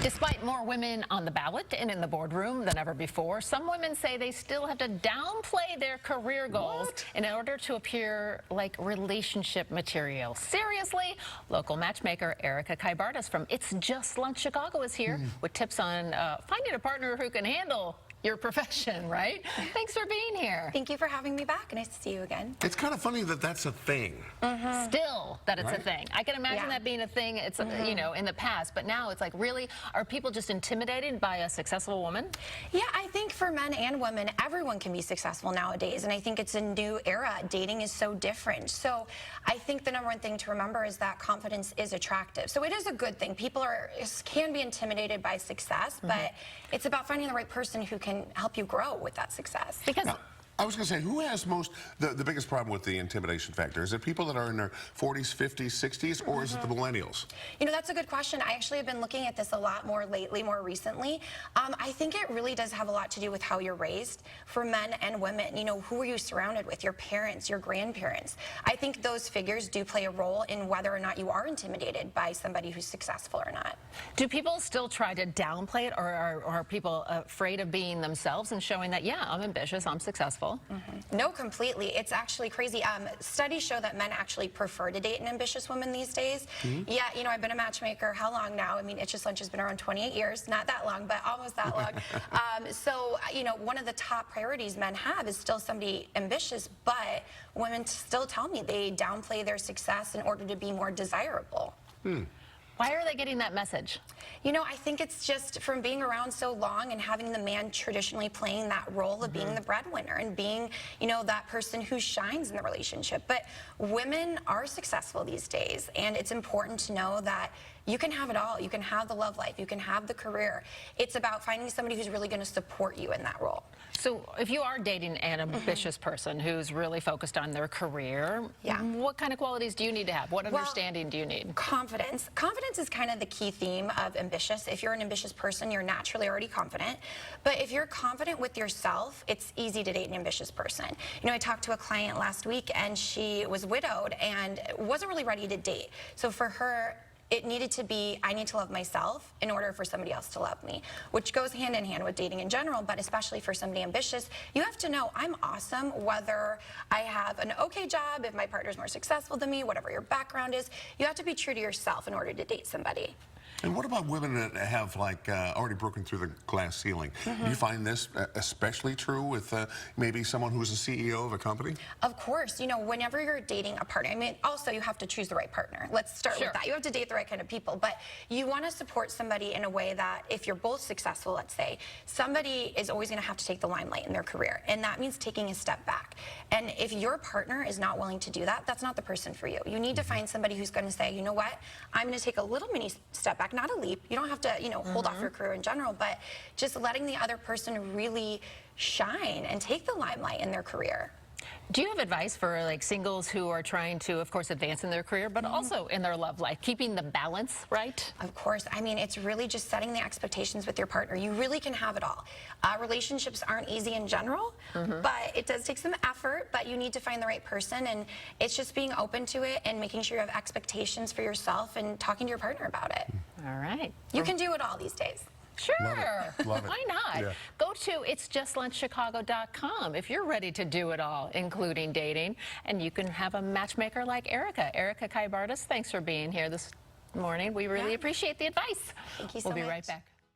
Despite more women on the ballot and in the boardroom than ever before, some women say they still have to downplay their career goals in order to appear like relationship material. Seriously? Local matchmaker Erika Kybartas from It's Just Lunch Chicago is here with tips on finding a partner who can handle your profession, right? Thanks for being here. Thank you for having me back. Nice to see you again. It's kind of funny that that's a thing. Still that it's a thing. I can imagine that being a thing, it's you know, in the past, but now it's like, really, are people just intimidated by a successful woman? Yeah, I think for men and women, everyone can be successful nowadays, and I think it's a new era. Dating is so different. So I think the number one thing to remember is that confidence is attractive. So it is a good thing. People can be intimidated by success, but it's about finding the right person who can help you grow with that success. Because I was going to say, who has the biggest problem with the intimidation factor? Is it people that are in their 40s, 50s, 60s, or is it the millennials? You know, that's a good question. I actually have been looking at this a lot more lately, more recently. I think it really does have a lot to do with how you're raised for men and women. You know, who are you surrounded with? Your parents, your grandparents. I think those figures do play a role in whether or not you are intimidated by somebody who's successful or not. do people still try to downplay it, or are people afraid of being themselves and showing that, yeah, I'm ambitious, I'm successful? No, completely. It's actually crazy. Studies show that men actually prefer to date an ambitious woman these days. Yeah, you know, I've been a matchmaker how long now? I mean, It's Just Lunch has been around 28 years. Not that long, but almost that long. So, you know, one of the top priorities men have is still somebody ambitious, but women still tell me they downplay their success in order to be more desirable. Why are they getting that message? You know, I think it's just from being around so long and having the man traditionally playing that role of being the breadwinner and being, you know, that person who shines in the relationship. But women are successful these days, and it's important to know that you can have it all. You can have the love life. You can have the career. It's about finding somebody who's really going to support you in that role. So if you are dating an ambitious person who's really focused on their career, what kind of qualities do you need to have? What understanding do you need? Confidence. Confidence is kind of the key theme of ambitious. If you're an ambitious person, you're naturally already confident. But if you're confident with yourself, it's easy to date an ambitious person. You know, I talked to a client last week, and she was widowed and wasn't really ready to date. So for her, it needed to be, I need to love myself in order for somebody else to love me, which goes hand in hand with dating in general, but especially for somebody ambitious, you have to know I'm awesome whether I have an okay job, if my partner's more successful than me, whatever your background is. You have to be true to yourself in order to date somebody. And what about women that have already broken through the glass ceiling? Do you find this especially true with maybe someone who's a CEO of a company? Of course. You know, whenever you're dating a partner, I mean, also you have to choose the right partner. Let's start with that. You have to date the right kind of people, but you want to support somebody in a way that if you're both successful, let's say, somebody is always going to have to take the limelight in their career, and that means taking a step back. And if your partner is not willing to do that, that's not the person for you. You need to find somebody who's going to say, you know what, I'm going to take a little mini step back, not a leap. You don't have to, you know, hold off your career in general, but just letting the other person really shine and take the limelight in their career. Do you have advice for like singles who are trying to, of course, advance in their career, but also in their love life, keeping the balance right? Of course. I mean, it's really just setting the expectations with your partner. You really can have it all. Relationships aren't easy in general, but it does take some effort, but you need to find the right person, and it's just being open to it and making sure you have expectations for yourself and talking to your partner about it. All right. You can do it all these days. Sure. Love it. Why not? Go to itsjustlunchchicago.com if you're ready to do it all, including dating, and you can have a matchmaker like Erika. Erika Kybartas, thanks for being here this morning. We really appreciate the advice. Thank you so much. We'll be right back.